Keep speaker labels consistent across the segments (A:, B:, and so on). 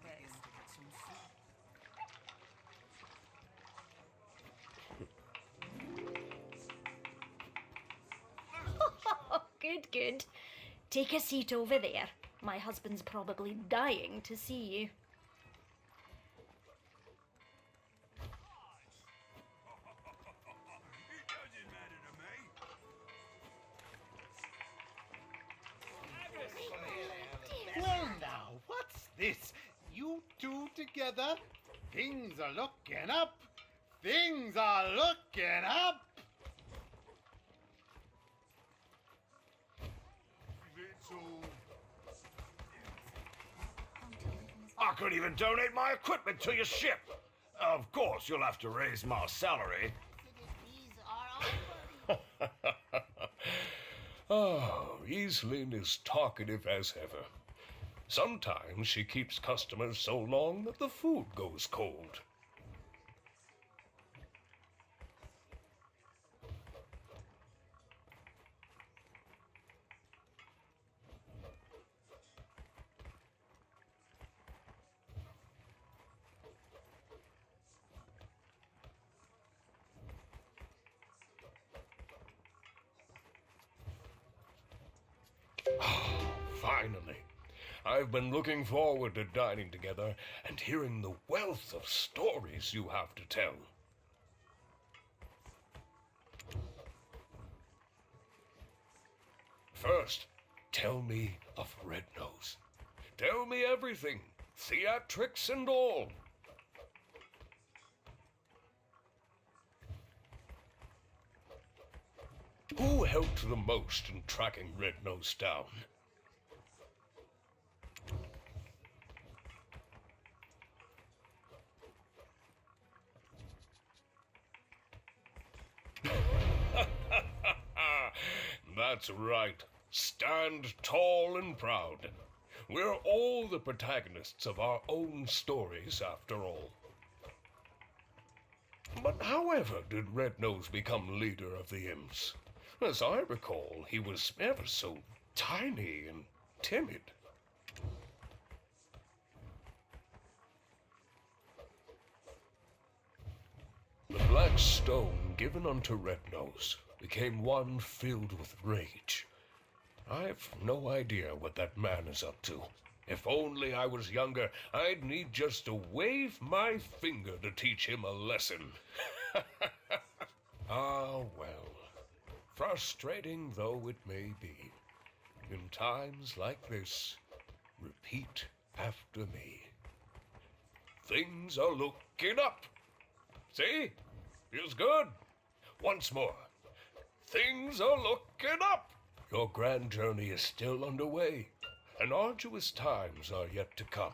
A: that goes.
B: Good, good. Take a seat over there. My husband's probably dying to see you.
C: It doesn't matter to me.
D: Well now, what's this? You two together? Things are looking up. Things are looking up.
C: I could even donate my equipment to your ship. Of course, you'll have to raise my salary.
E: Oh, Evelyn is talkative as ever. Sometimes she keeps customers so long that the food goes cold. Finally. I've been looking forward to dining together and hearing the wealth of stories you have to tell. First, tell me of Red Nose. Tell me everything, theatrics and all. Who helped the most in tracking Red Nose down? That's right. Stand tall and proud. We're all the protagonists of our own stories, after all. But however did Red Nose become leader of the imps? As I recall, he was ever so tiny and timid. The black stone given unto Red Nose became one filled with rage. I've no idea what that man is up to. If only I was younger, I'd need just to wave my finger to teach him a lesson. Ah, well. Frustrating though it may be, in times like this, repeat after me. Things are looking up. See? Feels good. Once more. Things are looking up. Your grand journey is still underway, and arduous times are yet to come.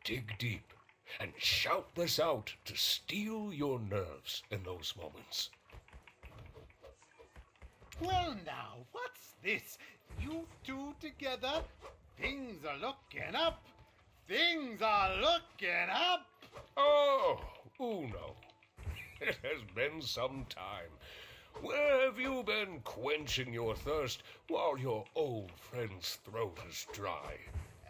E: Dig deep and shout this out to steel your nerves in those moments.
D: Well now, what's this? You two together? Things are looking up. Things are looking up.
E: Oh, Uno. It has been some time. Where have you been quenching your thirst while your old friend's throat is dry?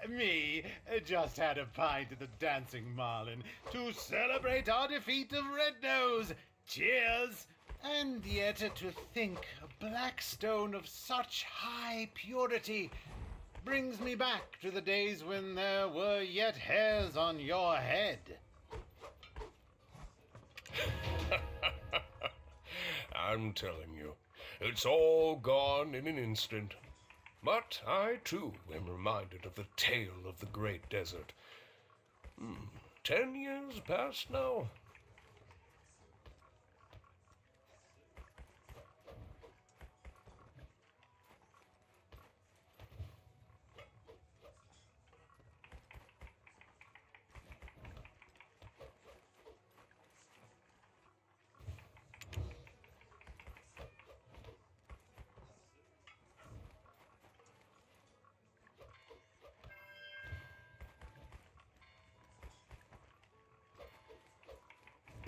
D: Me just had a pint at the Dancing Marlin to celebrate our defeat of Red Nose. Cheers! And yet to think a black stone of such high purity brings me back to the days when there were yet hairs on your head.
E: I'm telling you, it's all gone in an instant. But I, too, am reminded of the tale of the great desert. 10 years past now?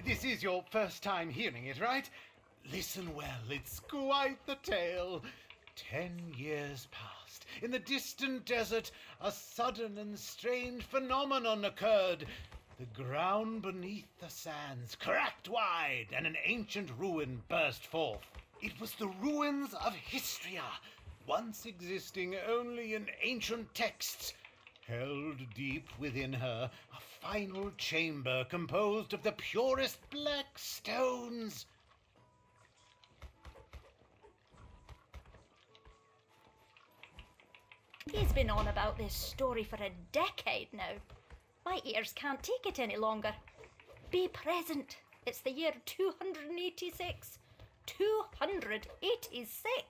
D: This is your first time hearing it, right? Listen well, it's quite the tale. 10 years past. past, in the distant desert, a sudden and strange phenomenon occurred. The ground beneath the sands cracked wide, and an ancient ruin burst forth. It was the ruins of Histria, once existing only in ancient texts. Held deep within her, a final chamber composed of the purest black stones.
B: He's been on about this story for a decade now. My ears can't take it any longer. Be present. It's the year 286. 286!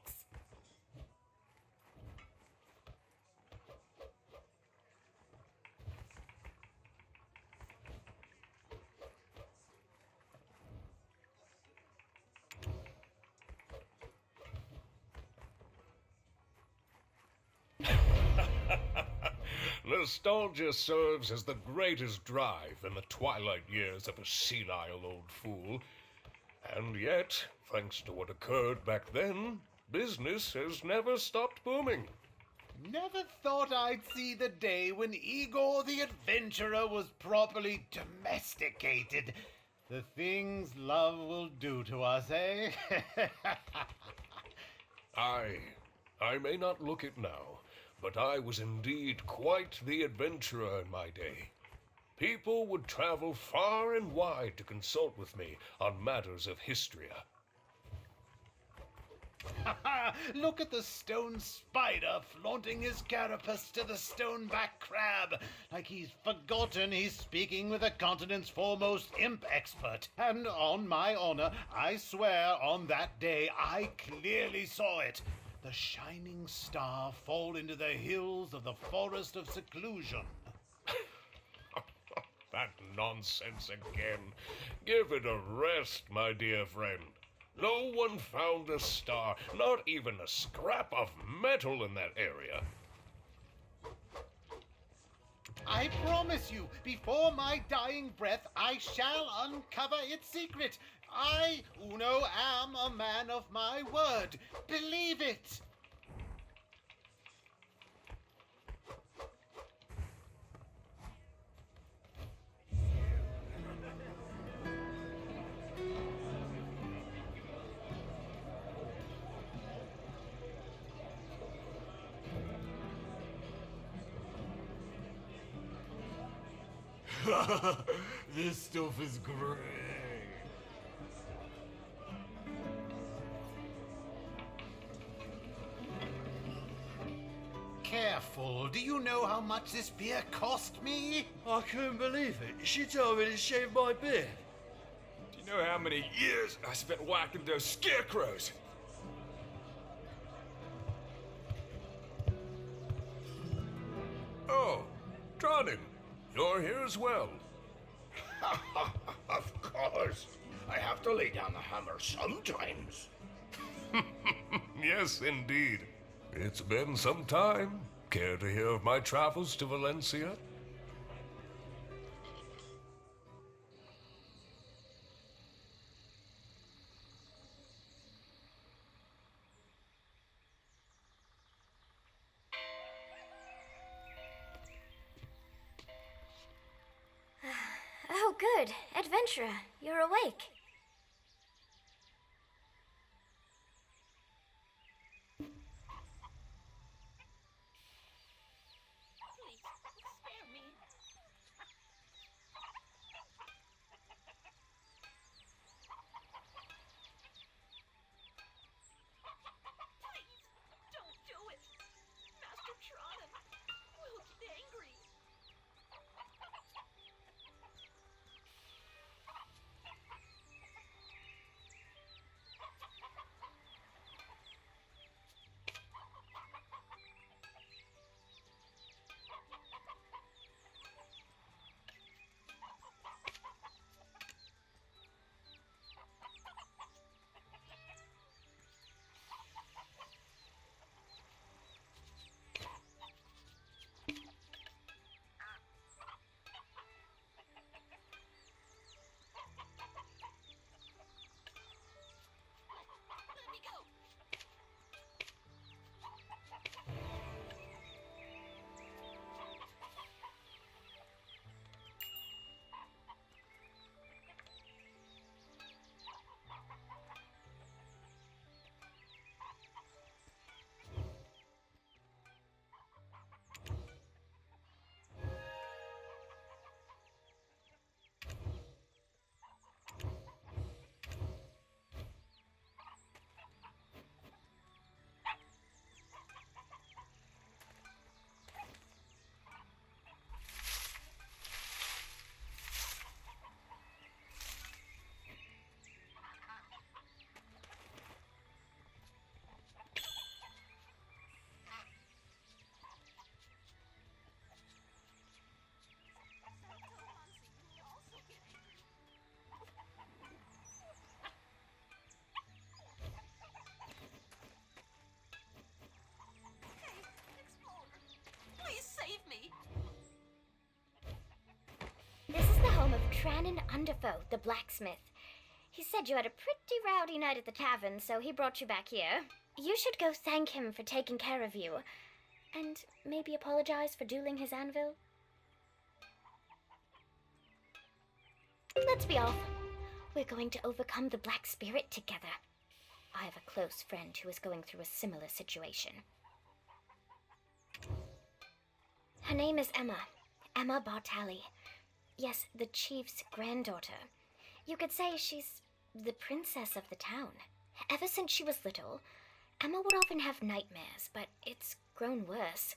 E: Nostalgia serves as the greatest drive in the twilight years of a senile old fool. And yet, thanks to what occurred back then, business has never stopped booming.
D: Never thought I'd see the day when Igor the Adventurer was properly domesticated. The things love will do to us, eh?
E: I may not look it now, but I was indeed quite the adventurer in my day. People would travel far and wide to consult with me on matters of Histria.
D: Look at the stone spider flaunting his carapace to the stone-back crab, like he's forgotten he's speaking with the continent's foremost imp expert. And on my honor, I swear on that day I clearly saw it. The shining star fall into the hills of the forest of seclusion.
E: That nonsense again. Give it a rest, my dear friend. No one found a star, not even a scrap of metal in that area.
D: I promise you, before my dying breath, I shall uncover its secret. I, Uno, am a man of my word. Believe it.
A: This stuff is great.
D: Careful. Do you know how much this beer cost me?
A: I couldn't believe it. She told me to shave my beard.
F: Do you know how many years I spent whacking those scarecrows?
E: Oh, Tronin, you're here as well.
C: Of course. I have to lay down the hammer sometimes.
E: Yes, indeed. It's been some time. Care to hear of my travels to Valencia?
G: Oh, good. Adventurer, you're awake. Trannon Underfoe, the blacksmith. He said you had a pretty rowdy night at the tavern, so he brought you back here. You should go thank him for taking care of you. And maybe apologize for dueling his anvil. Let's be off. We're going to overcome the black spirit together. I have a close friend who is going through a similar situation. Her name is Emma. Emma Bartali. Yes, the chief's granddaughter. You could say she's the princess of the town. Ever since she was little, Emma would often have nightmares, but it's grown worse.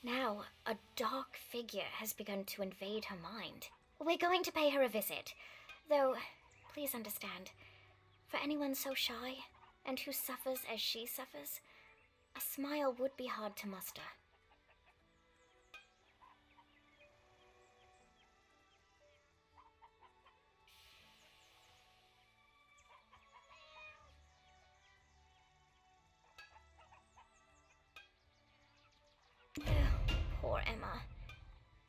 G: Now, a dark figure has begun to invade her mind. We're going to pay her a visit, though, please understand, for anyone so shy and who suffers as she suffers, a smile would be hard to muster. Poor Emma.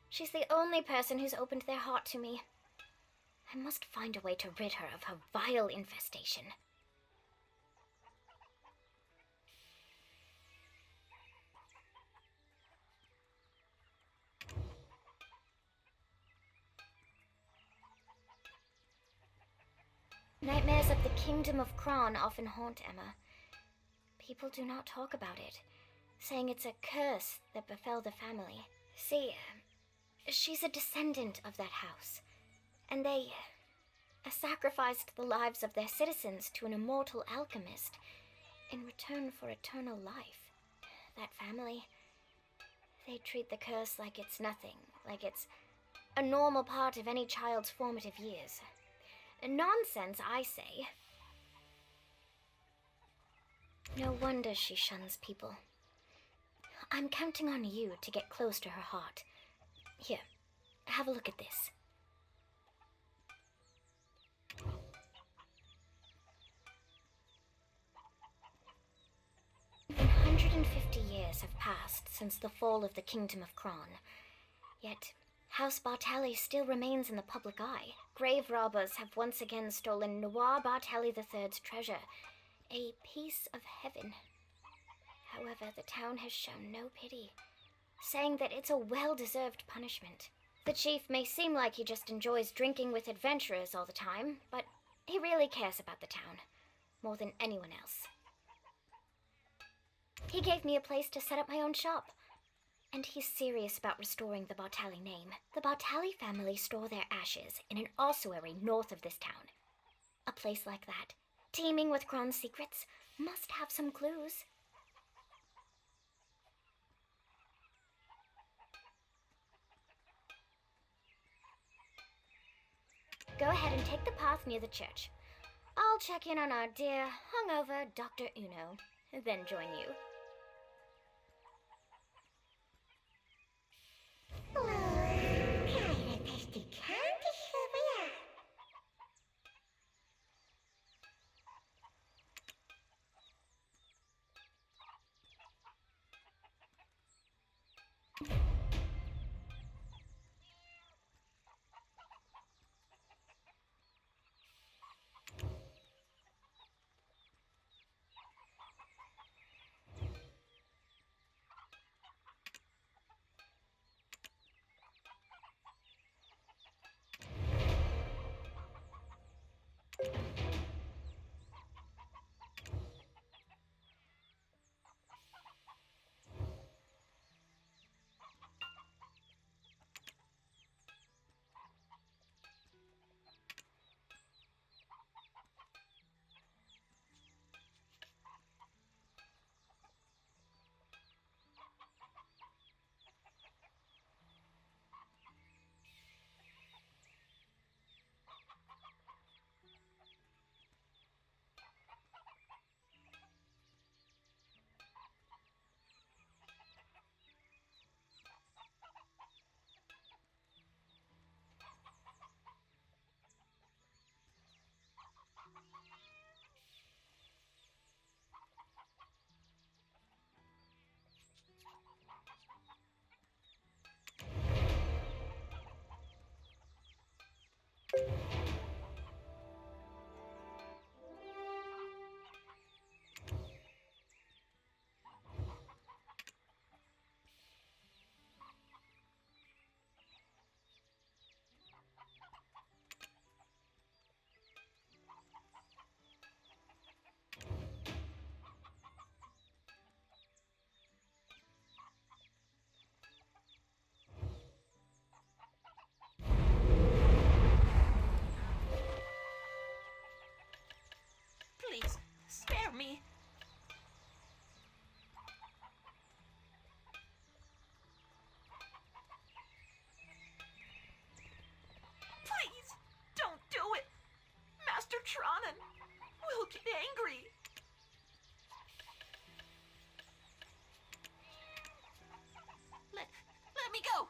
G: She's the only person who's opened their heart to me. I must find a way to rid her of her vile infestation. Nightmares of the Kingdom of Kron often haunt Emma. People do not talk about it, saying it's a curse that befell the family. See, she's a descendant of that house, and they sacrificed the lives of their citizens to an immortal alchemist in return for eternal life. That family, they treat the curse like it's nothing, like it's a normal part of any child's formative years. Nonsense, I say. No wonder she shuns people. I'm counting on you to get close to her heart. Here, have a look at this. 150 years have passed since the fall of the Kingdom of Kron. Yet, House Bartali still remains in the public eye. Grave robbers have once again stolen Noir Bartali III's treasure, a piece of heaven. However, the town has shown no pity, saying that it's a well-deserved punishment. The chief may seem like he just enjoys drinking with adventurers all the time, but he really cares about the town, more than anyone else. He gave me a place to set up my own shop, and he's serious about restoring the Bartali name. The Bartali family store their ashes in an ossuary north of this town. A place like that, teeming with Kron's secrets, must have some clues. Go ahead and take the path near the church. I'll check in on our dear, hungover Dr. Uno, then join you.
H: me? Please, don't do it. Master Tronin will get angry. Let me go.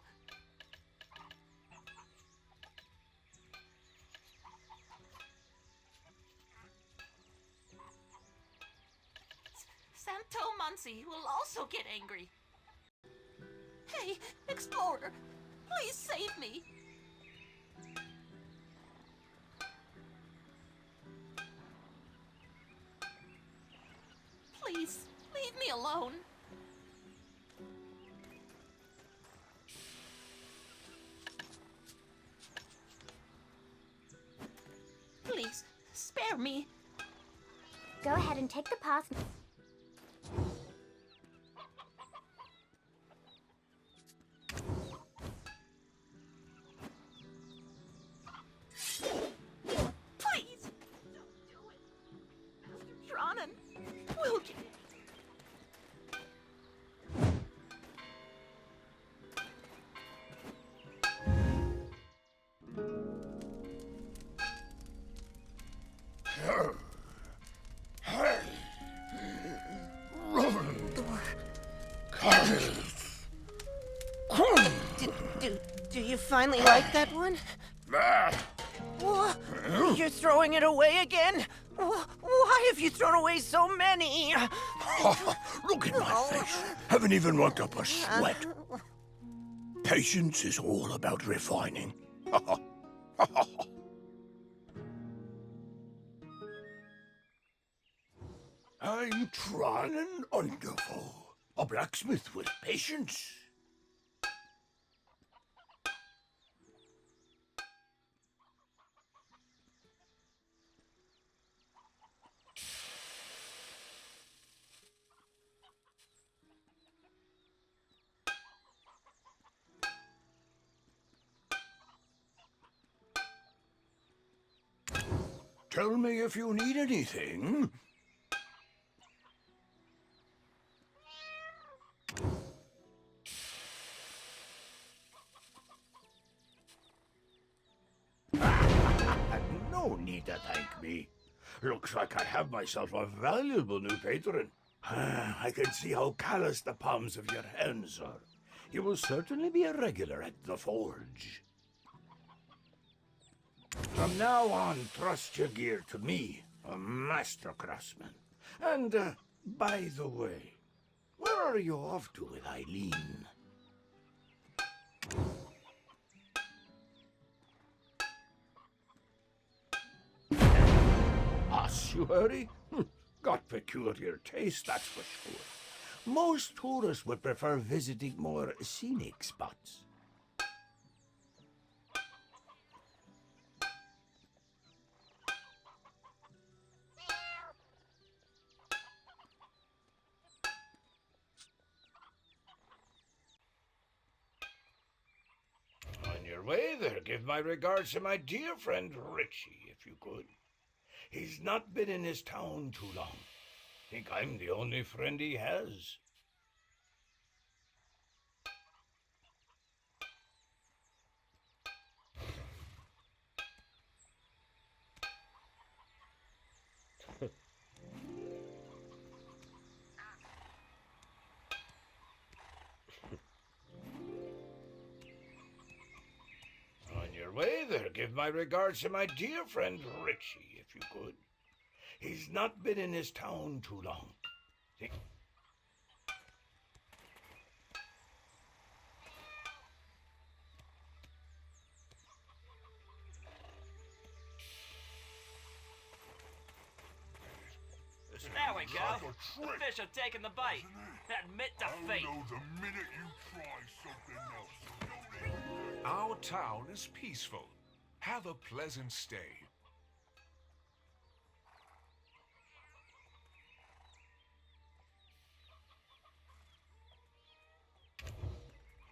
H: Santo Muncie will also get angry. Hey, Explorer, please save me. Please, leave me alone. Please, spare me.
G: Go ahead and take the path.
H: Please, don't do it. Master Tronin will get...
I: Do you finally like that one? You're throwing it away again? Why have you thrown away so many?
E: Look at my face. Haven't even worked up a sweat. Patience is all about refining. I'm Tronin Underful, a blacksmith with patience. Tell me if you need anything. No need to thank me. Looks like I have myself a valuable new patron. I can see how callous the palms of your hands are. You will certainly be a regular at the forge. From now on, trust your gear to me, a master craftsman. And, by the way, where are you off to with Eileen? Ossuary? Got peculiar taste, that's for sure. Most tourists would prefer visiting more scenic spots. On your way there, give my regards to my dear friend Richie, if you could. He's not been in his town too long. Think I'm the only friend he has. On your way there, give my regards to my dear friend Richie, if you could. He's not been in his town too long. Think...
J: There we go. The fish have taken the bait. Admit defeat.
K: Oh no, the minute you try something else.
L: Our town is peaceful. Have a pleasant stay.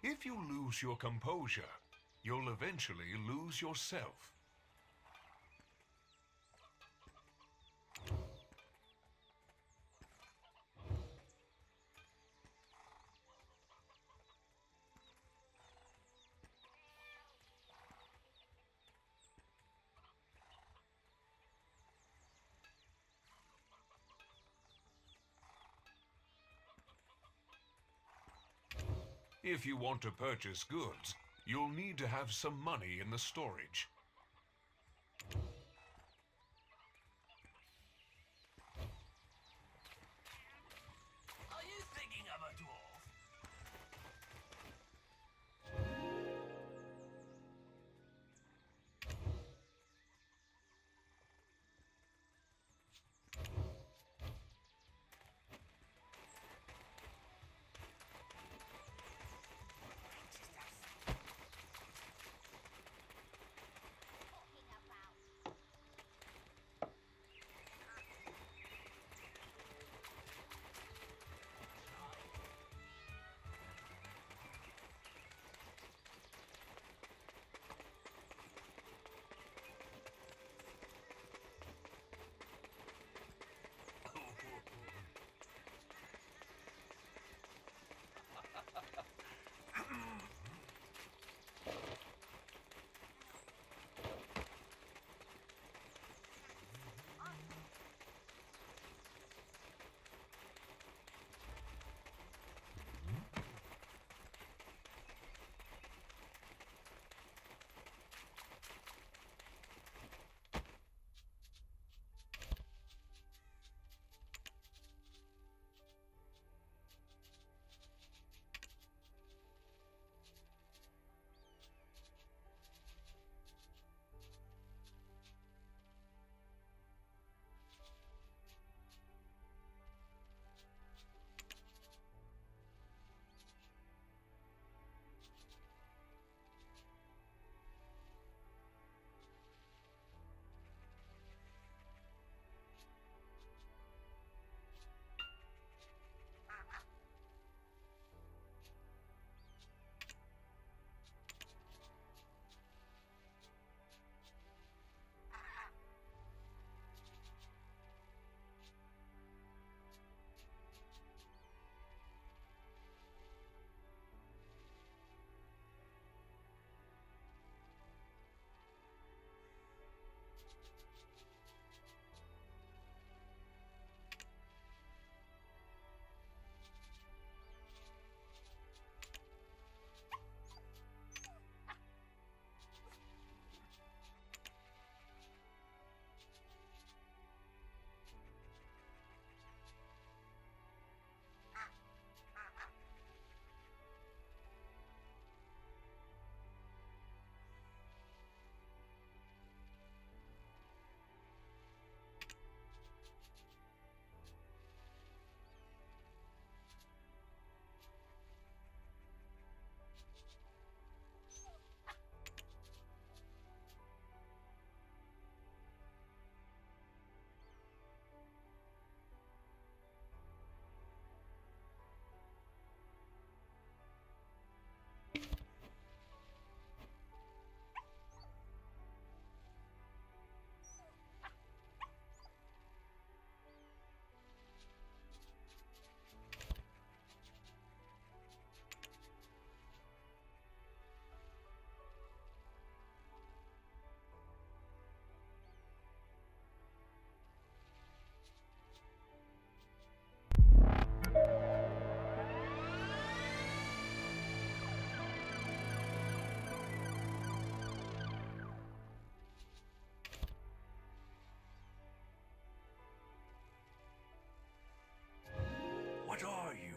L: If you lose your composure, you'll eventually lose yourself. If you want to purchase goods, you'll need to have some money in the storage.
J: Are you thinking of a dwarf?
M: What are you?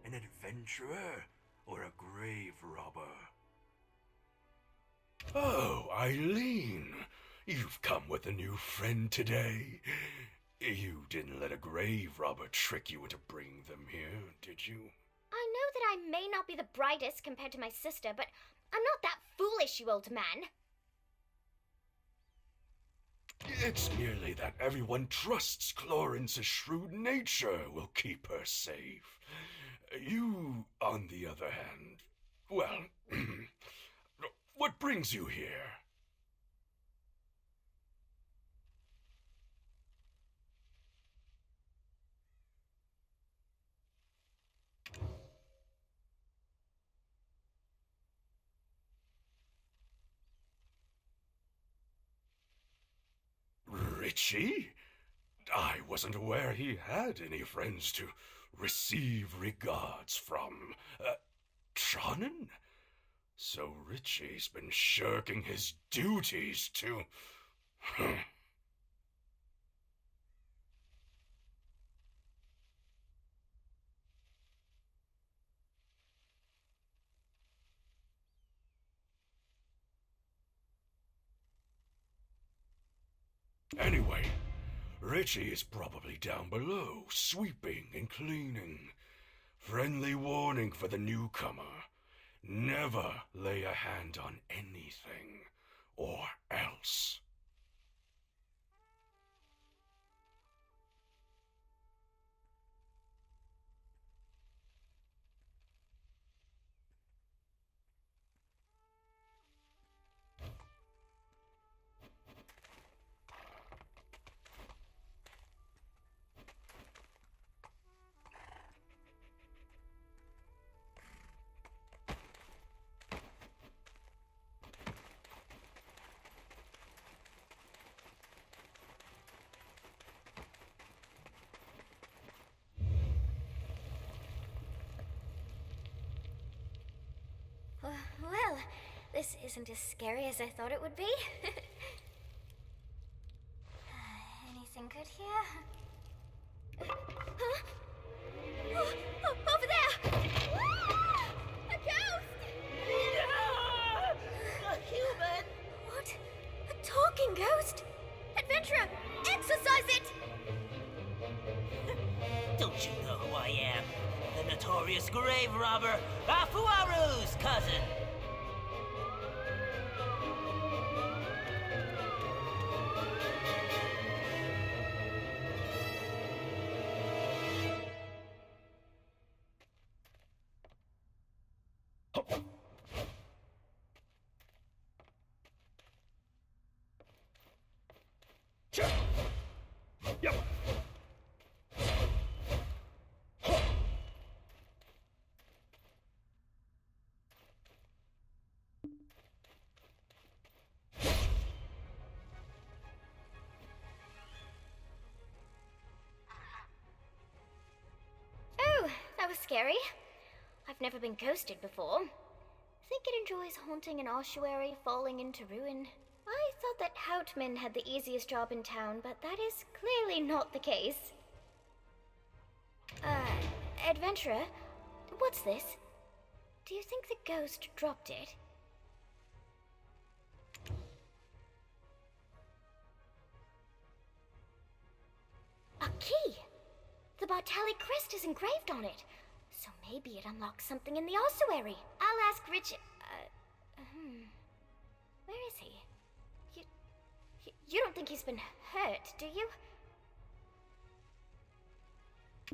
M: An adventurer or a grave robber?
E: Oh, Eileen, you've come with a new friend today. You didn't let a grave robber trick you into bringing them here, did you?
G: I know that I may not be the brightest compared to my sister, but I'm not that foolish, you old man.
E: It's merely that everyone trusts Clorence's shrewd nature will keep her safe. You, on the other hand, well, what brings you here? Richie? I wasn't aware he had any friends to receive regards from.
C: Tronnen? So Richie's been shirking his duties to... Anyway, Richie is probably down below, sweeping and cleaning. Friendly warning for the newcomer. Never lay a hand on anything, or else.
G: Well, this isn't as scary as I thought it would be. Anything good here? Huh? Over there! A ghost!
I: A human!
G: What? A talking ghost? Adventurer, exorcise it!
I: Don't you know who I am? The notorious grave robber, Afuaru's cousin!
C: Yep.
G: Oh, that was scary. I've never been ghosted before. I think it enjoys haunting an ossuary falling into ruin. I thought that Houtman had the easiest job in town, but that is clearly not the case. Adventurer, what's this? Do you think the ghost dropped it? A key! The Bartali crest is engraved on it. So maybe it unlocks something in the ossuary. I'll ask Richard. Where is he? You don't think he's been hurt, do you?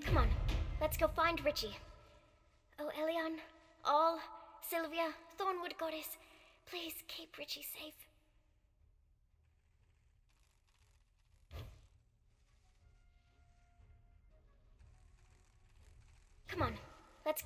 G: Come on, let's go find Richie. Oh, Elion, All, Sylvia, Thornwood Goddess, please keep Richie safe. Come on, let's...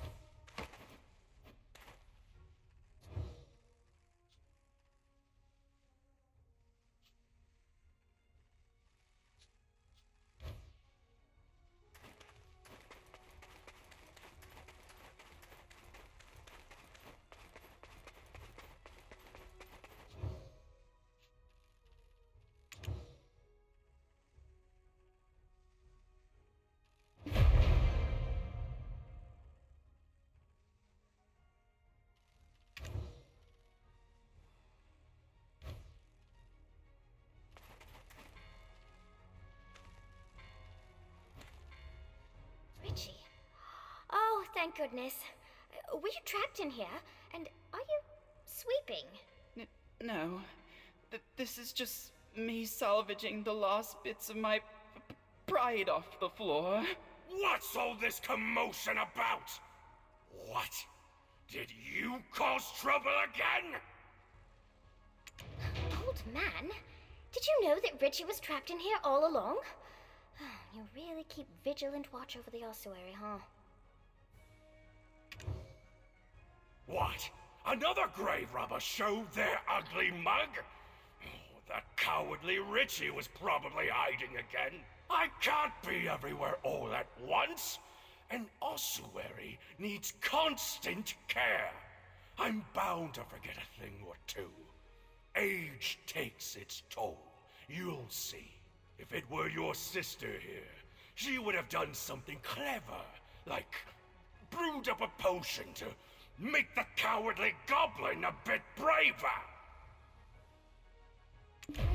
G: Richie. Oh, thank goodness. Were you trapped in here? And are you sweeping?
N: No. This is just me salvaging the last bits of my pride off the floor.
C: What's all this commotion about? What? Did you cause trouble again?
G: Old man, did you know that Richie was trapped in here all along? You really keep vigilant watch over the ossuary, huh?
C: What? Another grave robber showed their ugly mug? Oh, that cowardly Richie was probably hiding again. I can't be everywhere all at once. An ossuary needs constant care. I'm bound to forget a thing or two. Age takes its toll. You'll see. If it were your sister here, she would have done something clever, like brewed up a potion to make the cowardly goblin a bit braver.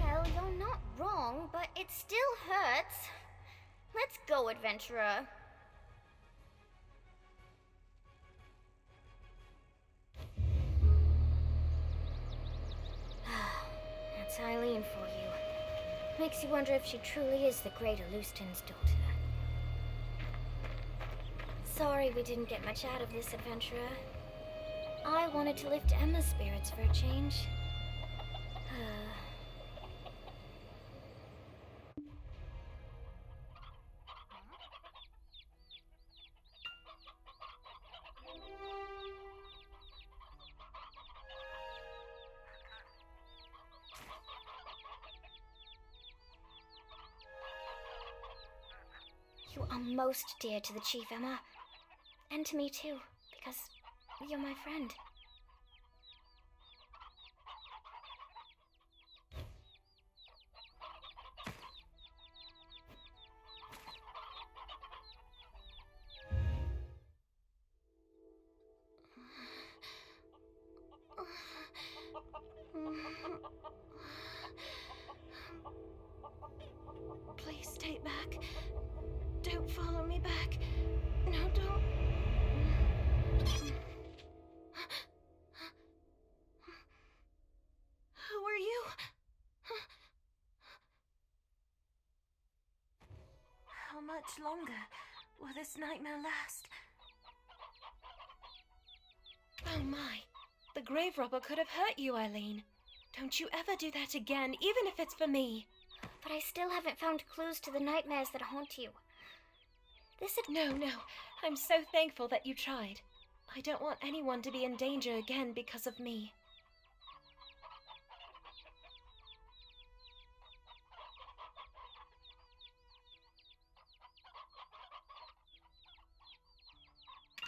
G: Well, you're not wrong, but it still hurts. Let's go, adventurer. That's Eileen for you. Makes you wonder if she truly is the great Alustin's daughter. Sorry we didn't get much out of this, adventurer. I wanted to lift Emma's spirits for a change. You are most dear to the Chief, Emma. And to me too, because you're my friend.
O: Please stay back. Don't follow me back. No, don't. Who are you? How much longer will this nightmare last?
B: Oh my. The grave robber could have hurt you, Eileen. Don't you ever do that again, even if it's for me.
G: But I still haven't found clues to the nightmares that haunt you.
B: No. I'm so thankful that you tried. I don't want anyone to be in danger again because of me.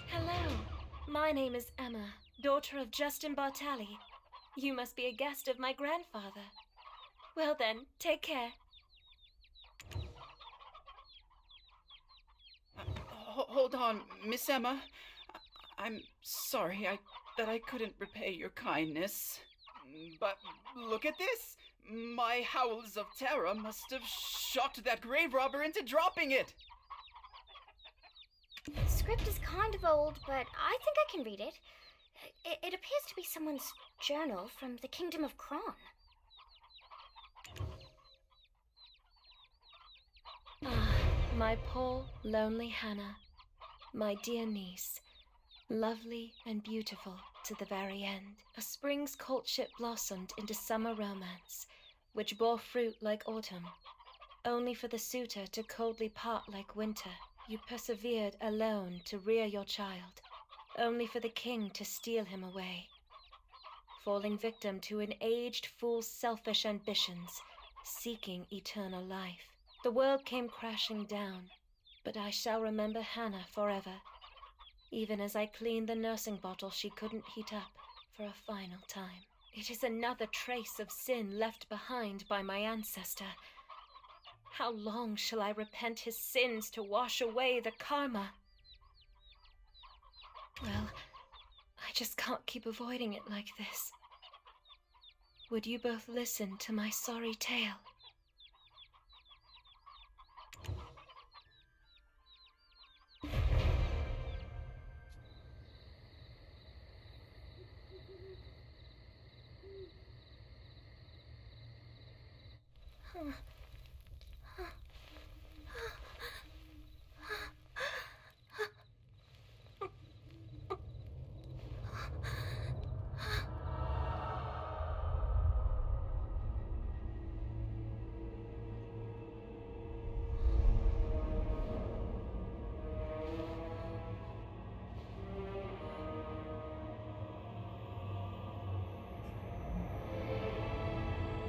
B: Hello. My name is Emma, daughter of Justin Bartali. You must be a guest of my grandfather. Well then, take care.
N: Hold on, Miss Emma. I'm sorry that I couldn't repay your kindness. But look at this. My howls of terror must have shocked that grave robber into dropping it.
G: The script is kind of old, but I think I can read it. It appears to be someone's journal from the Kingdom of Kron.
B: Ah, my poor, lonely Hannah. My dear niece. Lovely and beautiful to the very end. A spring's courtship blossomed into summer romance, which bore fruit like autumn. Only for the suitor to coldly part like winter. You persevered alone to rear your child. Only for the king to steal him away. Falling victim to an aged fool's selfish ambitions, seeking eternal life. The world came crashing down, but I shall remember Hannah forever, even as I cleaned the nursing bottle she couldn't heat up for a final time. It is another trace of sin left behind by my ancestor. How long shall I repent his sins to wash away the karma? Well, I just can't keep avoiding it like this. Would you both listen to my sorry tale?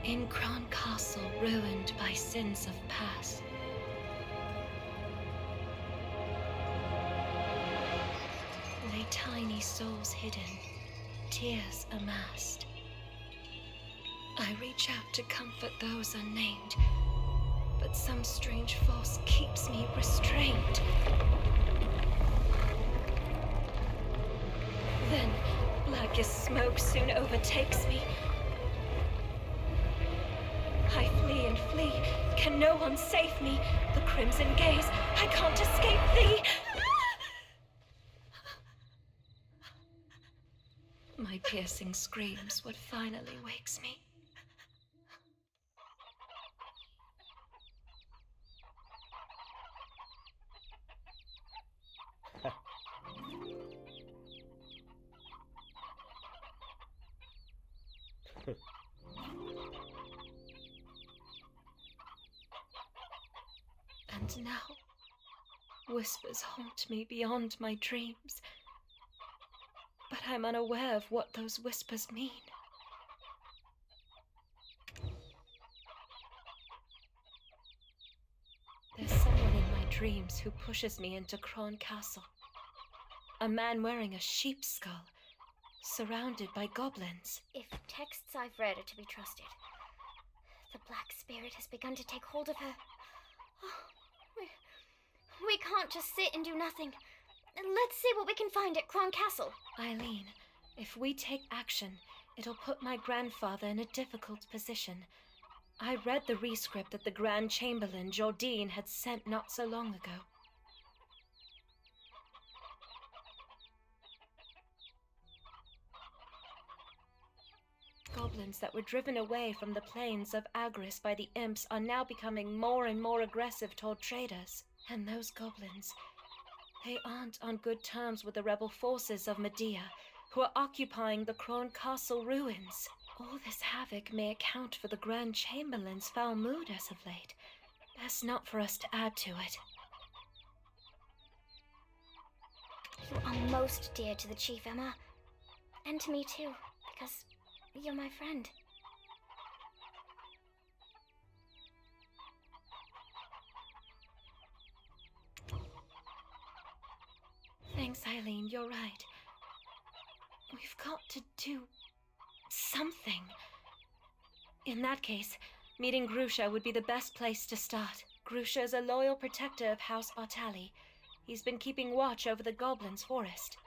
B: In Kron Castle, ruined by sins of past, souls hidden, tears amassed. I reach out to comfort those unnamed, but some strange force keeps me restrained. Then, black as smoke soon overtakes me. I flee and flee, can no one save me? The crimson gaze, I can't escape thee! My piercing screams what finally wakes me. And now, whispers haunt me beyond my dreams. But I'm unaware of what those whispers mean. There's someone in my dreams who pushes me into Kron Castle. A man wearing a sheep's skull, surrounded by goblins.
G: If texts I've read are to be trusted, the Black Spirit has begun to take hold of her. Oh, we can't just sit and do nothing. Let's see what we can find at Kron Castle.
B: Eileen, if we take action, it'll put my grandfather in a difficult position. I read the rescript that the Grand Chamberlain, Jordine, had sent not so long ago. Goblins that were driven away from the plains of Agris by the imps are now becoming more and more aggressive toward traders. And those goblins, they aren't on good terms with the rebel forces of Medea, who are occupying the Kron Castle ruins. All this havoc may account for the Grand Chamberlain's foul mood as of late. Best not for us to add to it.
G: You are most dear to the Chief, Emma. And to me too, because you're my friend.
B: Thanks, Eileen, you're right. We've got to do something. In that case, meeting Grusha would be the best place to start. Grusha is a loyal protector of House Bartali. He's been keeping watch over the Goblins' forest.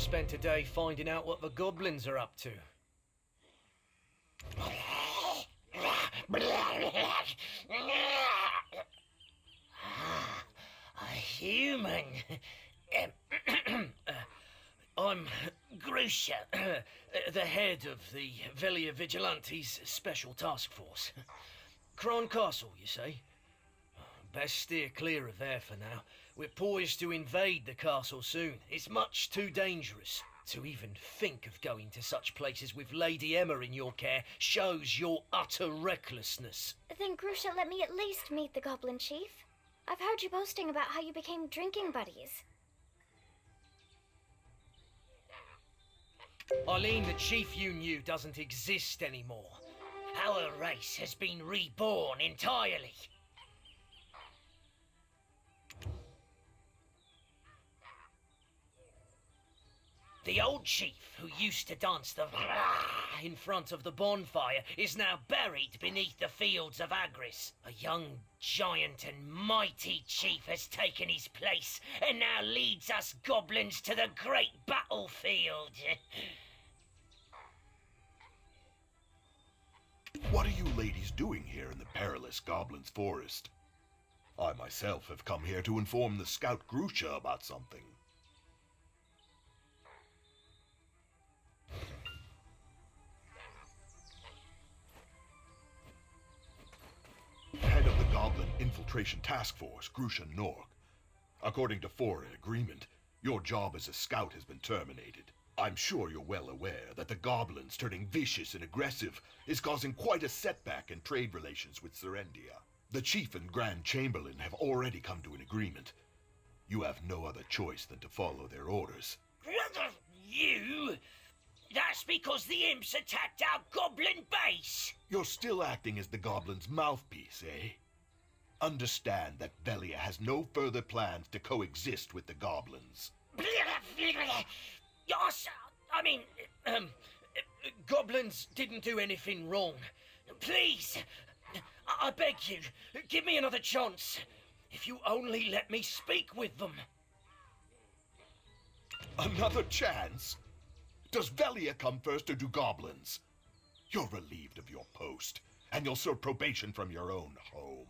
P: spent a day finding out what the goblins are up to.
I: A human.
P: I'm Grusha, the head of the Velia Vigilantes Special Task Force. Cron Castle, you say? Best steer clear of there for now. We're poised to invade the castle soon. It's much too dangerous. To even think of going to such places with Lady Emma in your care shows your utter recklessness.
G: Then, Grusha, let me at least meet the Goblin Chief. I've heard you boasting about how you became drinking buddies.
P: Eileen, the chief you knew doesn't exist anymore.
I: Our race has been reborn entirely. The old chief who used to dance the
P: in front of the bonfire is now buried beneath the fields of Agris.
I: A young giant and mighty chief has taken his place and now leads us goblins to the great battlefield.
C: What are you ladies doing here in the perilous Goblin's Forest? I myself have come here to inform the scout Grusha about something. Head of the Goblin Infiltration Task Force, Grusha Nork. According to foreign agreement, your job as a scout has been terminated. I'm sure you're well aware that the goblins turning vicious and aggressive is causing quite a setback in trade relations with Serendia. The Chief and Grand Chamberlain have already come to an agreement. You have no other choice than to follow their orders.
I: You? That's because the imps attacked our goblin base!
C: You're still acting as the goblins' mouthpiece, eh? Understand that Velia has no further plans to coexist with the goblins.
I: Yes, I mean,
P: Goblins didn't do anything wrong.
I: please!
P: I beg you, give me another chance. If you only let me speak with them.
C: Another chance? Does Velia come first or do goblins? You're relieved of your post, and you'll serve probation from your own home.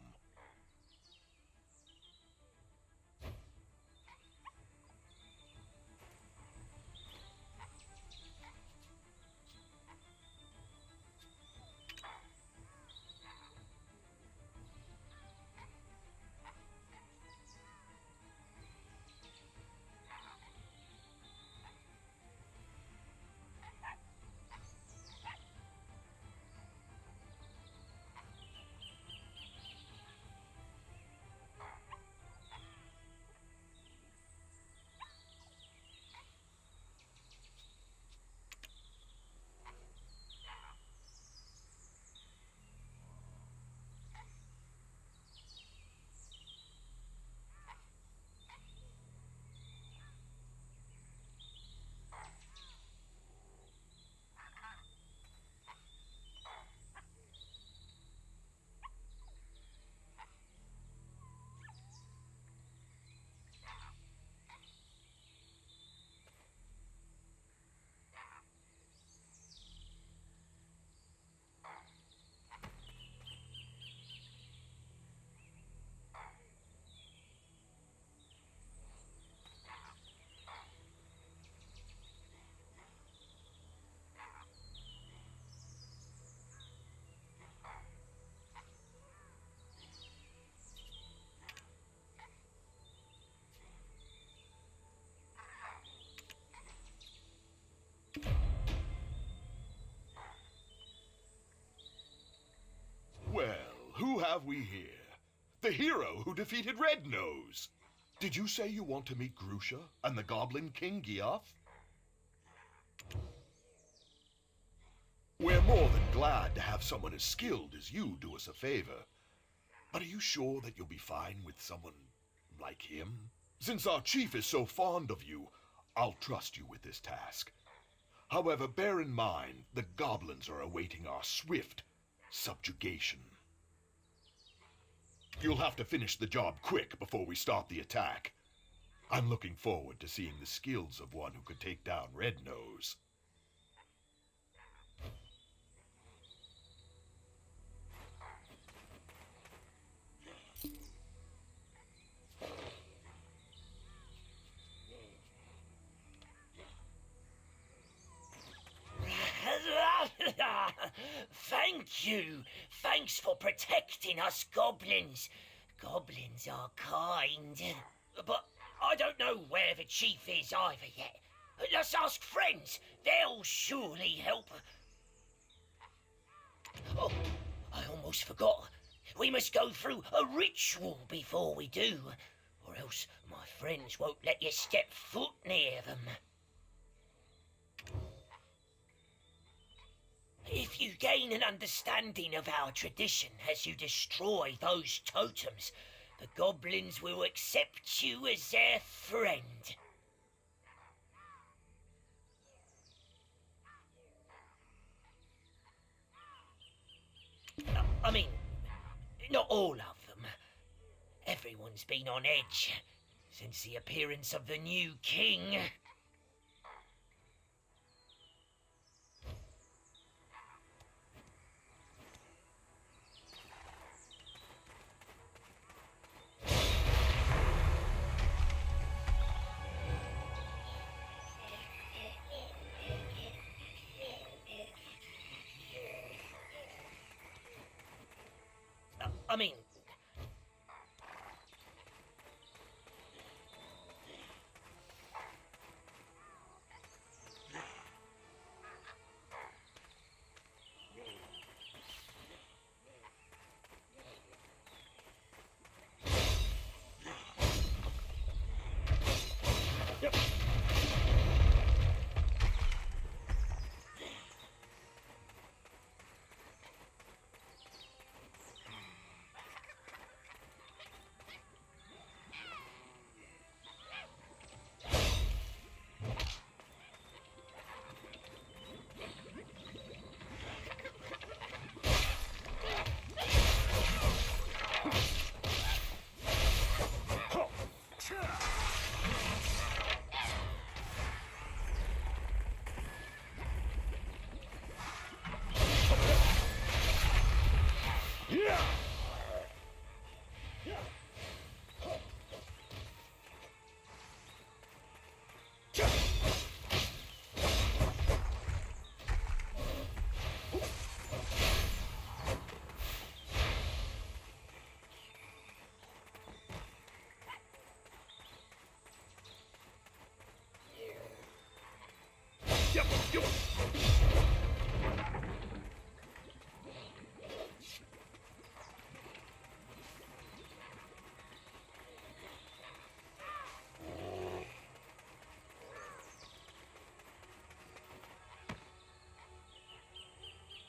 C: Well, who have we here? The hero who defeated Red Nose! Did you say you want to meet Grusha and the Goblin King Giath? We're more than glad to have someone as skilled as you do us a favor. But are you sure that you'll be fine with someone like him? Since our chief is so fond of you, I'll trust you with this task. However, bear in mind, the goblins are awaiting our swift subjugation. You'll have to finish the job quick before we start the attack.
Q: I'm looking forward to seeing the skills of one who could take down Red Nose.
I: Thank you. Thanks for protecting us goblins. Goblins are kind. But I don't know where the chief is either yet. Let's ask friends. They'll surely help. Oh, I almost forgot. We must go through a ritual before we do, or else my friends won't let you step foot near them. If you gain an understanding of our tradition as you destroy those totems, the goblins will accept you as their friend. I mean, not all of them. Everyone's been on edge since the appearance of the new king. I mean...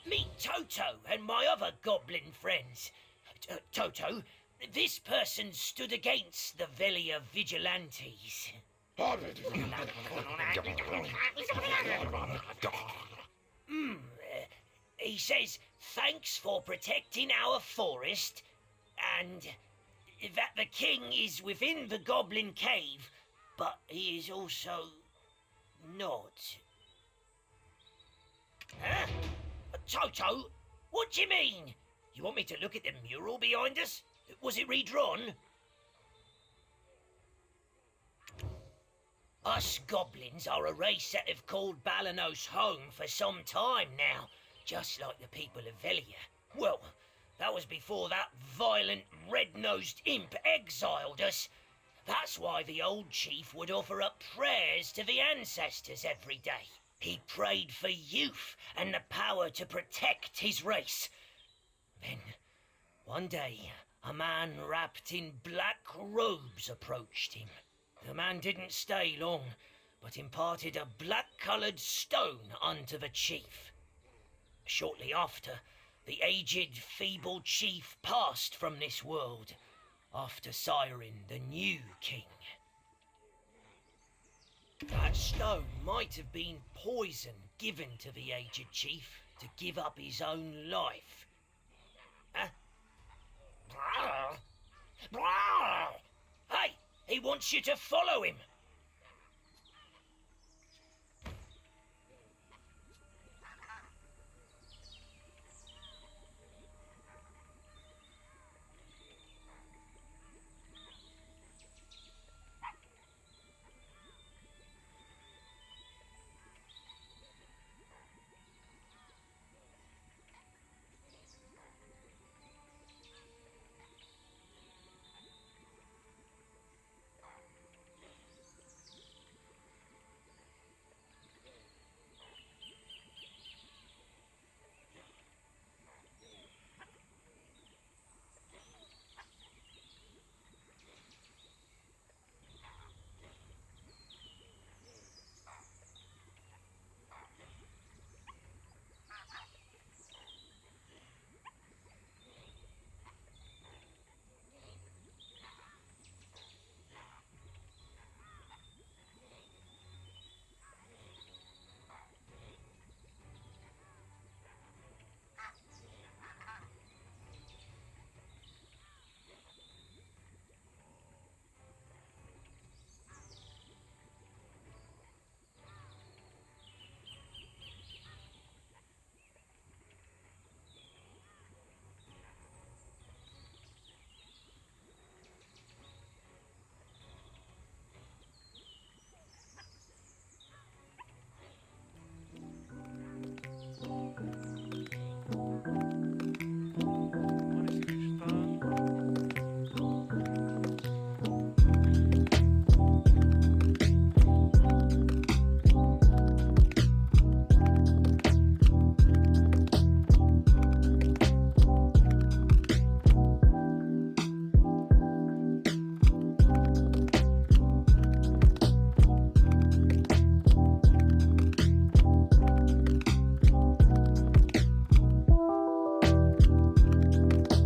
I: Meet Toto and my other goblin friends. Toto, this person stood against the Velia vigilantes. He says thanks for protecting our forest, and that the king is within the goblin cave, but he is also not. Huh? Toto, what do you mean? You want me to look at the mural behind us? Was it redrawn? Us goblins are a race that have called Balanos home for some time now, just like the people of Velia. Well, that was before that violent, red-nosed imp exiled us. That's why the old chief would offer up prayers to the ancestors every day. He prayed for youth and the power to protect his race. Then, one day, a man wrapped in black robes approached him. The man didn't stay long, but imparted a black-coloured stone unto the chief. Shortly after, the aged, feeble chief passed from this world, after siring the new king. That stone might have been poison given to the aged chief to give up his own life. Huh? Hey, He wants you to follow him.